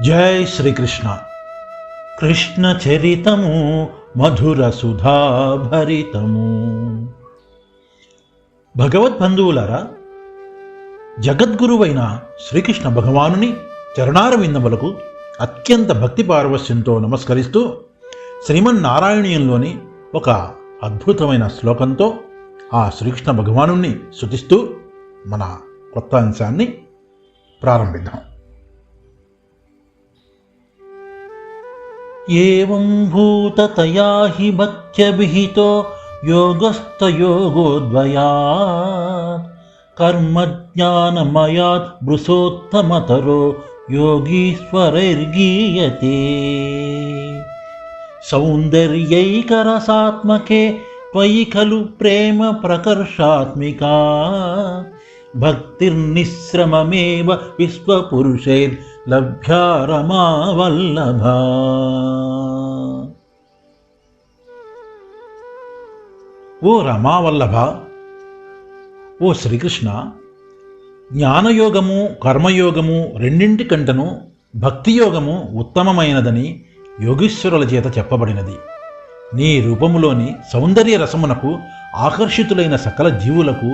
జై శ్రీకృష్ణ. కృష్ణ చరితము మధుర సుధాభరితము. భగవద్బంధువులారా, జగద్గురువైన శ్రీకృష్ణ భగవానుని చరణారవిందములకు అత్యంత భక్తి పారవస్యంతో నమస్కరిస్తూ శ్రీమన్నారాయణీయంలోని ఒక అద్భుతమైన శ్లోకంతో ఆ శ్రీకృష్ణ భగవానుని స్తుతిస్తూ మన కొత్త అంశాన్ని ప్రారంభిద్దాం. ఏవం భూతతయా హి భక్త్యభిహితో యోగస్థయోగోద్వయాత్ కర్మజ్ఞానమయాత్ వృషోత్తమతరో యోగీశ్వరైర్గీయతే. సౌందర్యైకరసాత్మకే త్వయి ఖలు ప్రేమ ప్రకర్షాత్మికా భక్తిర్నిశ్రమమేవ విశ్వపురుషైర్లభ్యా రమావల్లభా. ఓ రమావల్లభ, ఓ శ్రీకృష్ణ, జ్ఞానయోగము కర్మయోగము రెండింటికంటను భక్తియోగము ఉత్తమమైనదని యోగీశ్వరుల చేత చెప్పబడినది. నీ రూపములోని సౌందర్య రసమునకు ఆకర్షితులైన సకల జీవులకు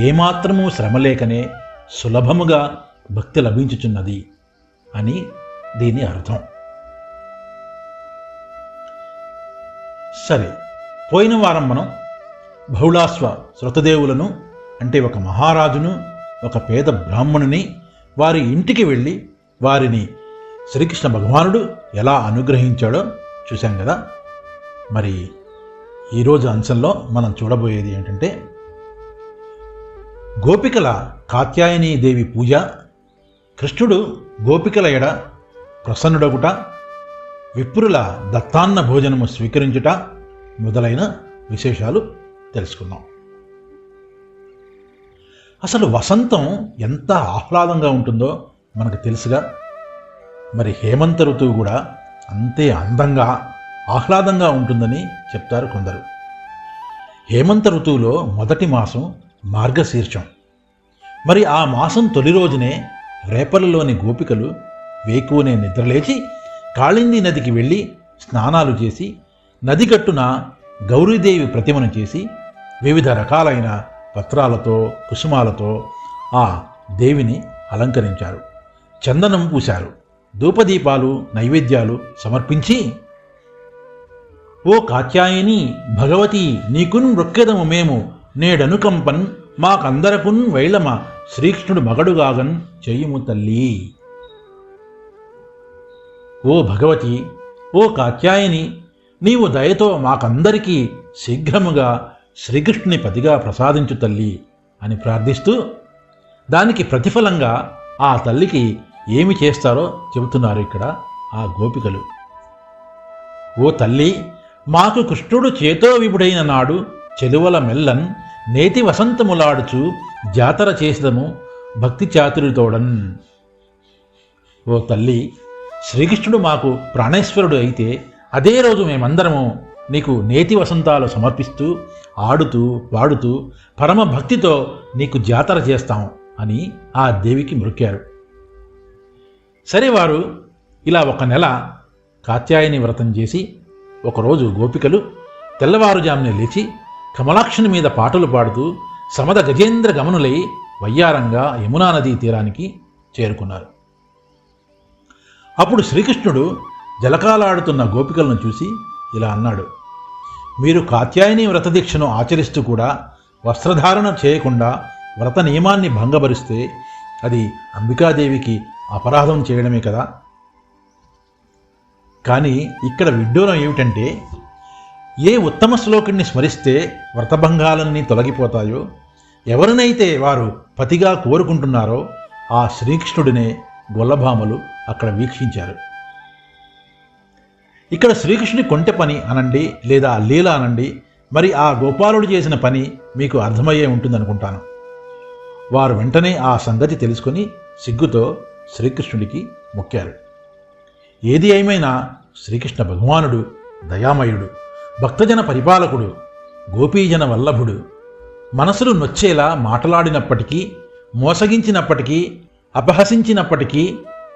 ఏమాత్రమూ శ్రమలేకనే సులభముగా భక్తి లభించుచున్నది అని దీని అర్థం. సరే, పోయిన వారం మనం బహుళాశ్వ శృతదేవులను, అంటే ఒక మహారాజును ఒక పేద బ్రాహ్మణుని వారి ఇంటికి వెళ్ళి వారిని శ్రీకృష్ణ భగవానుడు ఎలా అనుగ్రహించాడో చూశాం కదా. మరి ఈరోజు అంశంలో మనం చూడబోయేది ఏంటంటే, గోపికల కాత్యాయనీ దేవి పూజ, కృష్ణుడు గోపికల ఎడ ప్రసన్నుడగుట, విప్రుల దత్తాన్న భోజనము స్వీకరించుట మొదలైన విశేషాలు తెలుసుకుందాం. అసలు వసంతం ఎంత ఆహ్లాదంగా ఉంటుందో మనకు తెలుసుగా. మరి హేమంత ఋతువు కూడా అంతే అందంగా ఆహ్లాదంగా ఉంటుందని చెప్తారు కొందరు. హేమంత ఋతువులో మొదటి మాసం మార్గశీర్షం. మరి ఆ మాసం తొలి రోజునే రేపలలోని గోపికలు వేకువనే నిద్రలేచి కాళింది నదికి వెళ్ళి స్నానాలు చేసి నది గట్టున గౌరీదేవి ప్రతిమను చేసి వివిధ రకాలైన పత్రాలతో కుసుమాలతో ఆ దేవిని అలంకరించారు. చందనం పూశారు. ధూపదీపాలు నైవేద్యాలు సమర్పించి, ఓ కాత్యాయని భగవతి, నీకున్ మృక్కెదము మేము నేడనుకంపన్ మాకందరకున్ వైళమ శ్రీకృష్ణుడు మగడుగాగన్ చెయ్యుము తల్లి. ఓ భగవతి, ఓ కాత్యాయని, నీవు దయతో మాకందరికీ శీఘ్రముగా శ్రీకృష్ణుని పతిగా ప్రసాదించు తల్లి అని ప్రార్థిస్తూ, దానికి ప్రతిఫలంగా ఆ తల్లికి ఏమి చేస్తారో చెబుతున్నారు ఇక్కడ ఆ గోపికలు. ఓ తల్లి, మాకు కృష్ణుడు చేతో విభుడైన నాడు చెలువల మెల్లన్ నేతి వసంతములాడుచు జాతర చేసదము భక్తి చాతురితోడన్. ఓ తల్లి, శ్రీకృష్ణుడు మాకు ప్రాణేశ్వరుడు అయితే అదే రోజు మేమందరము నీకు నేతి వసంతాలు సమర్పిస్తూ ఆడుతూ పాడుతూ పరమ భక్తితో నీకు జాతర చేస్తాం అని ఆ దేవికి మొక్కారు. సరే, వారు ఇలా ఒక నెల కాత్యాయని వ్రతం చేసి ఒకరోజు గోపికలు తెల్లవారుజామునే లేచి కమలాక్షుని మీద పాటలు పాడుతూ సమద గజేంద్ర గమనులై వయ్యారంగా యమునా నదీ తీరానికి చేరుకున్నారు. అప్పుడు శ్రీకృష్ణుడు జలకాలాడుతున్న గోపికలను చూసి ఇలా అన్నాడు, మీరు కాత్యాయని వ్రతదీక్షను ఆచరిస్తూ కూడా వస్త్రధారణ చేయకుండా వ్రత నియమాన్ని భంగపరిస్తే అది అంబికాదేవికి అపరాధం చేయడమే కదా. కానీ ఇక్కడ విడ్డూరం ఏమిటంటే, ఏ ఉత్తమ శ్లోకుడిని స్మరిస్తే వ్రతభంగాలన్నీ తొలగిపోతాయో, ఎవరినైతే వారు పతిగా కోరుకుంటున్నారో ఆ శ్రీకృష్ణుడినే గొల్లభామలు అక్కడ వీక్షించారు. ఇక్కడ శ్రీకృష్ణుని కొంటె పని అనండి లేదా లీల అనండి, మరి ఆ గోపాలుడు చేసిన పని మీకు అర్థమయ్యే ఉంటుందనుకుంటాను. వారు వెంటనే ఆ సంగతి తెలుసుకొని సిగ్గుతో శ్రీకృష్ణుడికి మొక్కారు. ఏది ఏమైనా శ్రీకృష్ణ భగవానుడు దయామయుడు, భక్తజన పరిపాలకుడు, గోపీజన వల్లభుడు. మనసులు నొచ్చేలా మాట్లాడినప్పటికీ, మోసగించినప్పటికీ, అపహసించినప్పటికీ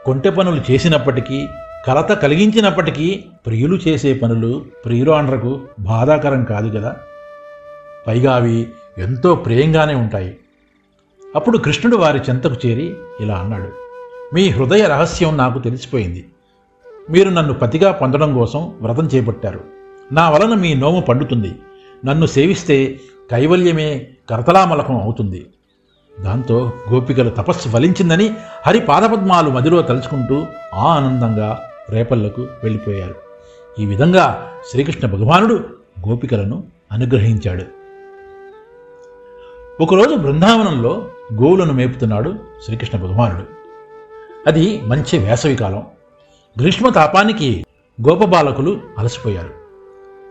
కొంటె పనులు చేసినప్పటికీ, కలత కలిగించినప్పటికీ ప్రియులు చేసే పనులు ప్రియురాండ్రకు బాధాకరం కాదు కదా. పైగా అవి ఎంతో ప్రియంగానే ఉంటాయి. అప్పుడు కృష్ణుడు వారి చెంతకు చేరి ఇలా అన్నాడు: మీ హృదయ రహస్యం నాకు తెలిసిపోయింది. మీరు నన్ను పతిగా పొందడం కోసం వ్రతం చేపట్టారు. నా వలన మీ నోము పండుతుంది. నన్ను సేవిస్తే కైవల్యమే కరతలామలకం అవుతుంది. దాంతో గోపికలు తపస్సు ఫలించిందని హరి పాదపద్మాలు మదిలో తలుచుకుంటూ ఆనందంగా రేపల్లకు వెళ్ళిపోయారు. ఈ విధంగా శ్రీకృష్ణ భగవానుడు గోపికలను అనుగ్రహించాడు. ఒకరోజు బృందావనంలో గోవులను మేపుతున్నాడు శ్రీకృష్ణ భగవానుడు. అది మంచి వేసవికాలం. గ్రీష్మ తాపానికి గోపబాలకులు అలసిపోయారు.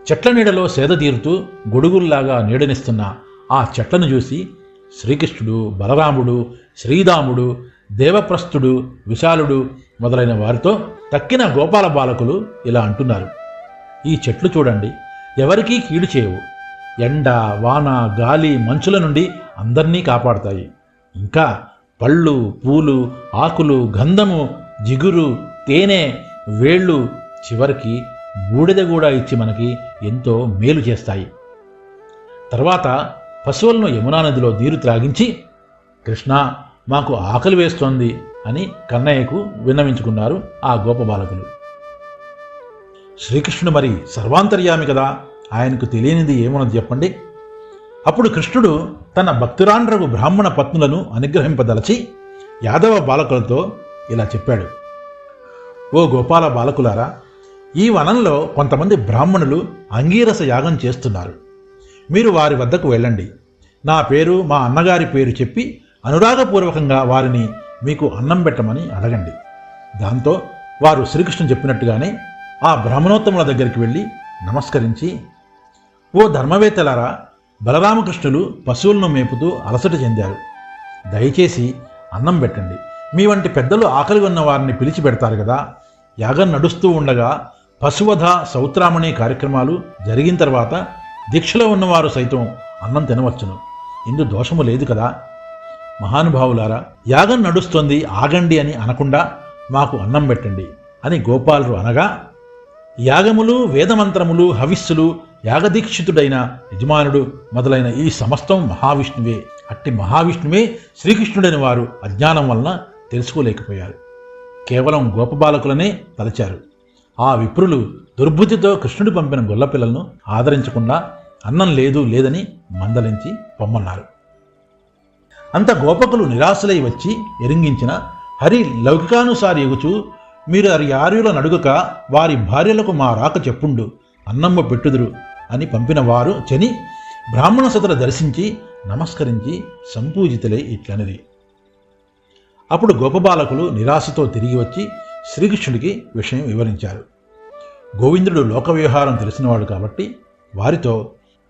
చెట్ల నీడలో సేద తీరుతూ గొడుగుల్లాగా నీడనిస్తున్న ఆ చెట్లను చూసి శ్రీకృష్ణుడు, బలరాముడు, శ్రీరాముడు, దేవప్రస్థుడు, విశాలుడు మొదలైన వారితో తక్కిన గోపాల బాలకులు ఇలా అంటున్నారు: ఈ చెట్లు చూడండి, ఎవరికీ కీడు చేయవు. ఎండ, వాన, గాలి, మంచుల నుండి అందర్నీ కాపాడుతాయి. ఇంకా పళ్ళు, పూలు, ఆకులు, గంధము, జిగురు, తేనె, వేళ్ళు, చివరికి బూడిద కూడా ఇచ్చి మనకి ఎంతో మేలు చేస్తాయి. తర్వాత పశువులను యమునా నదిలో నీరు త్రాగించి, కృష్ణ, మాకు ఆకలి వేస్తోంది అని కన్నయ్యకు విన్నవించుకున్నారు ఆ గోపబాలకులు. శ్రీకృష్ణుడు మరి సర్వాంతర్యామి కదా, ఆయనకు తెలియనిది ఏమున్నది చెప్పండి. అప్పుడు కృష్ణుడు తన భక్తురాండ్రకు బ్రాహ్మణ పత్నులను అనుగ్రహింపదలచి యాదవ బాలకులతో ఇలా చెప్పాడు: ఓ గోపాల బాలకులారా, ఈ వనంలో కొంతమంది బ్రాహ్మణులు అంగీరస యాగం చేస్తున్నారు. మీరు వారి వద్దకు వెళ్ళండి. నా పేరు, మా అన్నగారి పేరు చెప్పి అనురాగపూర్వకంగా వారిని మీకు అన్నం పెట్టమని అడగండి. దాంతో వారు శ్రీకృష్ణుడు చెప్పినట్టుగానే ఆ బ్రాహ్మణోత్తముల దగ్గరికి వెళ్ళి నమస్కరించి, ఓ ధర్మవేత్తలారా, బలరామకృష్ణులు పశువులను మేపుతూ అలసట చెందారు. దయచేసి అన్నం పెట్టండి. మీ వంటి పెద్దలు ఆకలి ఉన్న వారిని పిలిచి పెడతారు కదా. యాగం నడుస్తూ ఉండగా పశువధ, సౌత్రామణి కార్యక్రమాలు జరిగిన తర్వాత దీక్షలో ఉన్నవారు సైతం అన్నం తినవచ్చును. ఇందు దోషము లేదు కదా. మహానుభావులారా, యాగం నడుస్తోంది, ఆగండి అని అనకుండా మాకు అన్నం పెట్టండి అని గోపాలురు అనగా, యాగములు, వేదమంత్రములు, హవిస్సులు, యాగదీక్షితుడైన యజమానుడు మొదలైన ఈ సమస్తం మహావిష్ణువే. అట్టి మహావిష్ణువే శ్రీకృష్ణుడని వారు అజ్ఞానం వలన తెలుసుకోలేకపోయారు. కేవలం గోపబాలకులనే తలచారు. ఆ విప్రులు దుర్బుద్ధితో కృష్ణుడు పంపిన గొల్లపిల్లలను ఆదరించకుండా అన్నం లేదు లేదని మందలించి పొమ్మన్నారు. అంత గోపకులు నిరాశలై వచ్చి ఎరింగించిన హరి లౌకికానుసారి ఎగుచూ, మీరు యార్యుల నడుగక వారి భార్యలకు మా రాక చెప్పుండు, అన్నమ్మ పెట్టుదురు అని పంపిన వారు చని బ్రాహ్మణ సతుల దర్శించి నమస్కరించి సంపూజితులై ఇట్లనిది. అప్పుడు గోపబాలకులు నిరాశతో తిరిగి వచ్చి శ్రీకృష్ణుడికి విషయం వివరించారు. గోవిందుడు లోక వ్యవహారం తెలిసినవాడు కాబట్టి వారితో,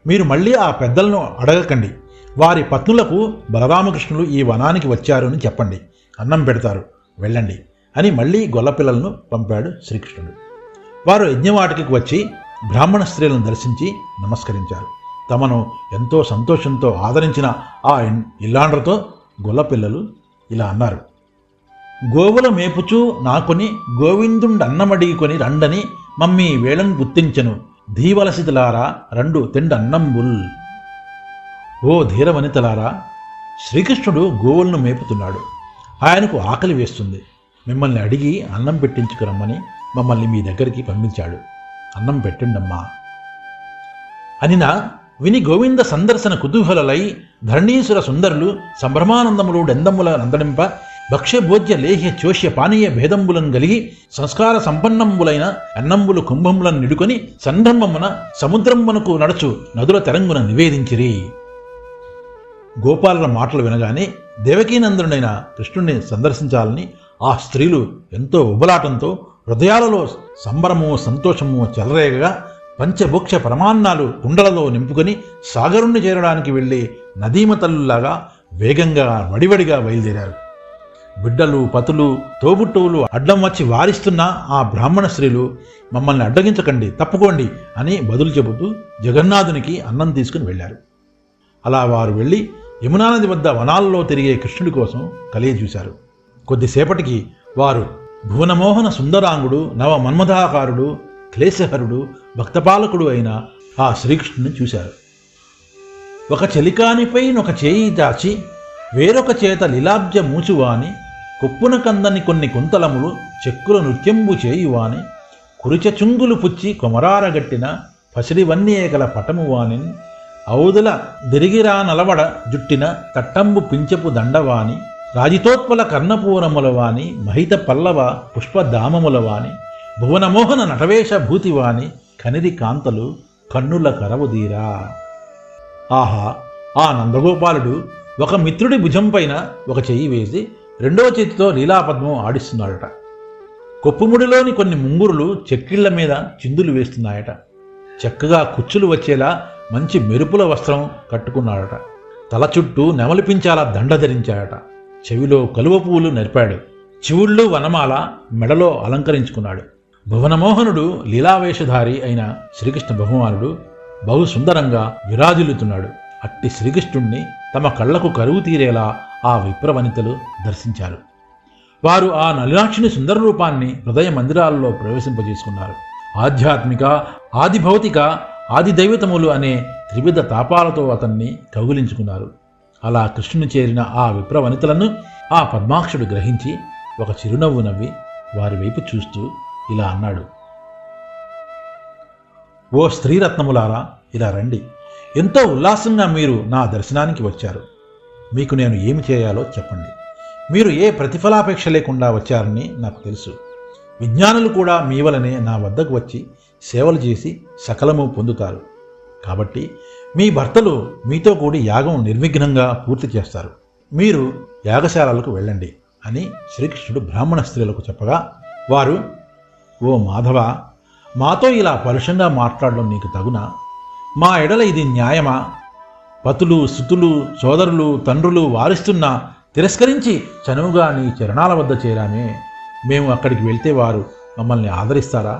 మీరు మళ్ళీ ఆ పెద్దలను అడగకండి. వారి పత్నులకు బలరామకృష్ణులు ఈ వనానికి వచ్చారు అని చెప్పండి, అన్నం పెడతారు, వెళ్ళండి అని మళ్ళీ గొల్లపిల్లలను పంపాడు శ్రీకృష్ణుడు. వారు యజ్ఞవాటికి వచ్చి బ్రాహ్మణ స్త్రీలను దర్శించి నమస్కరించారు. తమను ఎంతో సంతోషంతో ఆదరించిన ఆ ఇల్లాండ్రతో గొల్లపిల్లలు ఇలా అన్నారు: గోవుల మేపుచూ నాకొని గోవిందుండన్నమడిగికొని రండని మమ్మీ వేళను గుర్తించెను, ధీవలసితులారా రెండు తెండన్నంబుల్. ఓ ధీరవనితలారా, శ్రీకృష్ణుడు గోవులను మేపుతున్నాడు. ఆయనకు ఆకలి వేస్తుంది. మిమ్మల్ని అడిగి అన్నం పెట్టించుకురమ్మని మమ్మల్ని మీ దగ్గరికి పంపించాడు. అన్నం పెట్టండమ్మా అనినా విని గోవింద సందర్శన కుతూహలలై ధరణీసుర సుందరులు సంభ్రమానందములు డెందముల నందడింప భక్ష్యభోజ్య లేహ్య చోష్య పానీయ భేదంబులను కలిగి సంస్కార సంపన్నంబులైన అన్నంబులు కుంభములను నిడుకొని సంధర్మమున సముద్రమునకు నడుచు నదుల తెరంగున నివేదించిరి. గోపాలుల మాటలు వినగానే దేవకీనందనుడైన కృష్ణుణ్ణి సందర్శించాలని ఆ స్త్రీలు ఎంతో ఉబలాటంతో హృదయాలలో సంబరము, సంతోషము చెలరేగగా పంచభోక్ష పరమాన్నాలు కుండలలో నింపుకొని సాగరుణ్ణి చేరడానికి వెళ్ళి నదీమతల్లులాగా వేగంగా వడివడిగా బయలుదేరారు. బిడ్డలు, పతులు, తోబుట్టువులు అడ్డం వచ్చి వారిస్తున్న ఆ బ్రాహ్మణ స్త్రీలు, మమ్మల్ని అడ్డగించకండి, తప్పుకోండి అని బదులు చెబుతూ జగన్నాథునికి అన్నం తీసుకుని వెళ్ళారు. అలా వారు వెళ్ళి యమునా నది వద్ద వనాల్లో తిరిగే కృష్ణుడి కోసం కలియజూశారు. కొద్దిసేపటికి వారు భువనమోహన సుందరాంగుడు, నవ మన్మథాకారుడు, క్లేశహరుడు, భక్తపాలకుడు అయిన ఆ శ్రీకృష్ణుని చూశారు. ఒక చెలికానిపై ఒక చేయి దాచి వేరొక చేత లీలాబ్జ మూచువాని, కొప్పున కందని కొన్ని కుంతలములు చెక్కుల నృత్యంబు చేయువాని, కురిచ చుంగులు పుచ్చి కొమరారగట్టిన పసిడివన్నీ ఏకల పటము వానిన్, ఔదుల దిరిగిరా నలవడ జుట్టిన తట్టంబు పించపు దండవాని, రాజితోత్పల కర్ణపూరములవాని, మహిత పల్లవ పుష్పధామములవాని, భువనమోహన నటవేష భూతివాని, కనిరి కాంతలు కన్నుల కరవుదీరా. ఆహా! ఆ నందగోపాలుడు ఒక మిత్రుడి భుజంపైన ఒక చెయ్యి వేసి రెండో చేతితో లీలాపద్మం ఆడిస్తున్నాడట. కొప్పుముడిలోని కొన్ని ముంగురులు చెక్కిళ్ల మీద చిందులు వేస్తున్నాయట. చక్కగా కుచ్చులు వచ్చేలా మంచి మెరుపుల వస్త్రం కట్టుకున్నాడట. తల చుట్టూ నెమలిపించాల దండ ధరించాడట. చెవిలో కలువ పువ్వులు నెరిపాడు. చివుళ్ళు వనమాల మెడలో అలంకరించుకున్నాడు. భువనమోహనుడు లీలావేషధారి అయిన శ్రీకృష్ణ భగవానుడు బహు సుందరంగా విరాజిల్లుతున్నాడు. అట్టి శ్రీకృష్ణుణ్ణి తమ కళ్లకు కరువు తీరేలా ఆ విప్రవనితలు దర్శించారు. వారు ఆ నలినాక్షుని సుందర రూపాన్ని హృదయ మందిరాలలో ప్రవేశింపజేసుకున్నారు. ఆధ్యాత్మిక, ఆది భౌతిక, ఆది దైవతములు అనే త్రివిధ తాపాలతో అతన్ని కౌగిలించుకున్నారు. అలా కృష్ణుని చేరిన ఆ విప్రవనితలను ఆ పద్మాక్షుడు గ్రహించి ఒక చిరునవ్వు నవ్వి వారి వైపు చూస్తూ ఇలా అన్నాడు: ఓ స్త్రీరత్నములారా, ఇలా రండి. ఎంతో ఉల్లాసంగా మీరు నా దర్శనానికి వచ్చారు. మీకు నేను ఏమి చేయాలో చెప్పండి. మీరు ఏ ప్రతిఫలాపేక్ష లేకుండా వచ్చారని నాకు తెలుసు. విజ్ఞానులు కూడా మీ వలనే నా వద్దకు వచ్చి సేవలు చేసి సకలము పొందుతారు. కాబట్టి మీ భర్తలు మీతో కూడి యాగం నిర్విఘ్నంగా పూర్తి చేస్తారు. మీరు యాగశాలలకు వెళ్ళండి అని శ్రీకృష్ణుడు బ్రాహ్మణ స్త్రీలకు చెప్పగా వారు, ఓ మాధవ, మాతో ఇలా పరుషంగా మాట్లాడడం నీకు తగునా? మా ఎడల ఇది న్యాయమా? పతులు, సుతులు, సోదరులు, తండ్రులు వారిస్తున్నా తిరస్కరించి చనువుగా నీ చరణాల వద్ద చేరామే. మేము అక్కడికి వెళ్తే వారు మమ్మల్ని ఆదరిస్తారా?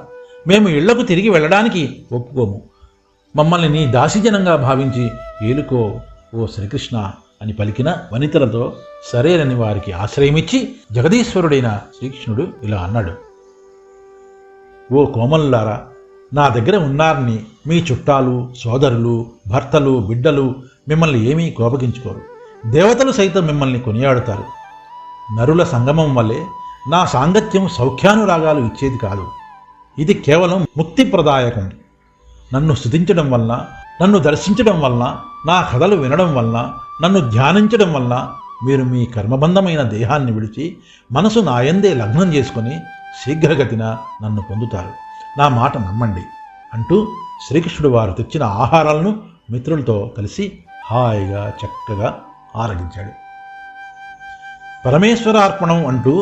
మేము ఇళ్లకు తిరిగి వెళ్ళడానికి ఒప్పుకోము. మమ్మల్ని నీ దాసీజనంగా భావించి ఏలుకో ఓ శ్రీకృష్ణ అని పలికిన వనితలతో సరేనని వారికి ఆశ్రయమిచ్చి జగదీశ్వరుడైన శ్రీకృష్ణుడు ఇలా అన్నాడు: ఓ కోమలులారా, నా దగ్గర ఉన్నారని మీ చుట్టాలు, సోదరులు, భర్తలు, బిడ్డలు మిమ్మల్ని ఏమీ కోపగించుకోరు. దేవతలు సైతం మిమ్మల్ని కొనియాడుతారు. నరుల సంగమం వల్లే నా సాంగత్యం సౌఖ్యానురాగాలు ఇచ్చేది కాదు. ఇది కేవలం ముక్తిప్రదాయకం. నన్ను స్తుతించడం వలన, నన్ను దర్శించడం వలన, నా కథలు వినడం వలన, నన్ను ధ్యానించడం వలన మీరు మీ కర్మబంధమైన దేహాన్ని విడిచి మనసు నాయందే లగ్నం చేసుకుని శీఘ్రగతిన నన్ను పొందుతారు. నా మాట నమ్మండి అంటూ శ్రీకృష్ణుడు వారు తెచ్చిన ఆహారాలను మిత్రులతో కలిసి హాయిగా చక్కగా ఆరగించాడు. పరమేశ్వరార్పణం అంటూ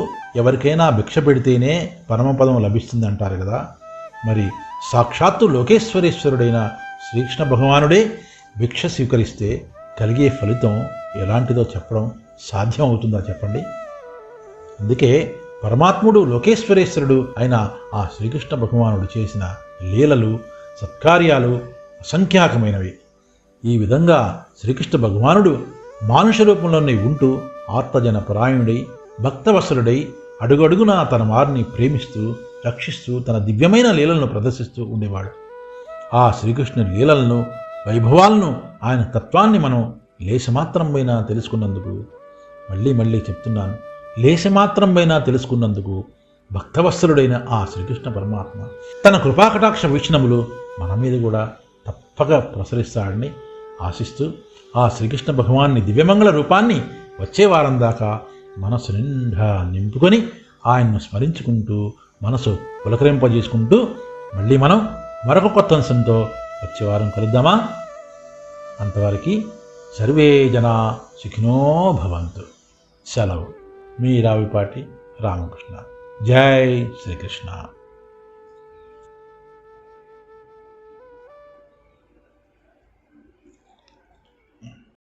ఎవరికైనా భిక్ష పెడితేనే పరమపదం లభిస్తుందంటారు కదా. మరి సాక్షాత్తు లోకేశ్వరేశ్వరుడైన శ్రీకృష్ణ భగవానుడే భిక్ష స్వీకరిస్తే కలిగే ఫలితం ఎలాంటిదో చెప్పడం సాధ్యం అవుతుందా చెప్పండి? అందుకే పరమాత్ముడు లోకేశ్వరేశ్వరుడు అయిన ఆ శ్రీకృష్ణ భగవానుడు చేసిన లీలలు, సత్కార్యాలు అసంఖ్యాకమైనవి. ఈ విధంగా శ్రీకృష్ణ భగవానుడు మానుష రూపంలోనే ఉంటూ ఆర్తజన పరాయణుడై, భక్తవత్సలుడై అడుగడుగునా తన వారిని ప్రేమిస్తూ, రక్షిస్తూ తన దివ్యమైన లీలలను ప్రదర్శిస్తూ ఉండేవాడు. ఆ శ్రీకృష్ణుని లీలలను, వైభవాలను, ఆయన తత్వాన్ని మనం లేశమాత్రంపైనా తెలుసుకున్నందుకు, మళ్ళీ చెప్తున్నాను, లేశమాత్రంపైనా తెలుసుకున్నందుకు భక్తవత్సలుడైన ఆ శ్రీకృష్ణ పరమాత్మ తన కృపాకటాక్ష వీక్షణములు మన మీద కూడా తప్పక ప్రసరిస్తాడని ఆశిస్తూ ఆ శ్రీకృష్ణ భగవాన్ని దివ్యమంగళ రూపాన్ని వచ్చే వారం దాకా మనసు నిండా నింపుకొని ఆయన్ను స్మరించుకుంటూ మనసు పులకరింపజేసుకుంటూ మళ్ళీ మనం మరొక కొత్త అంశంతో వచ్చే వారం కలుద్దామా? అంతవరకు సర్వే జనా సుఖినో భవంతు. సెలవు. మీ రావిపాటి రామకృష్ణ. జై శ్రీకృష్ణ.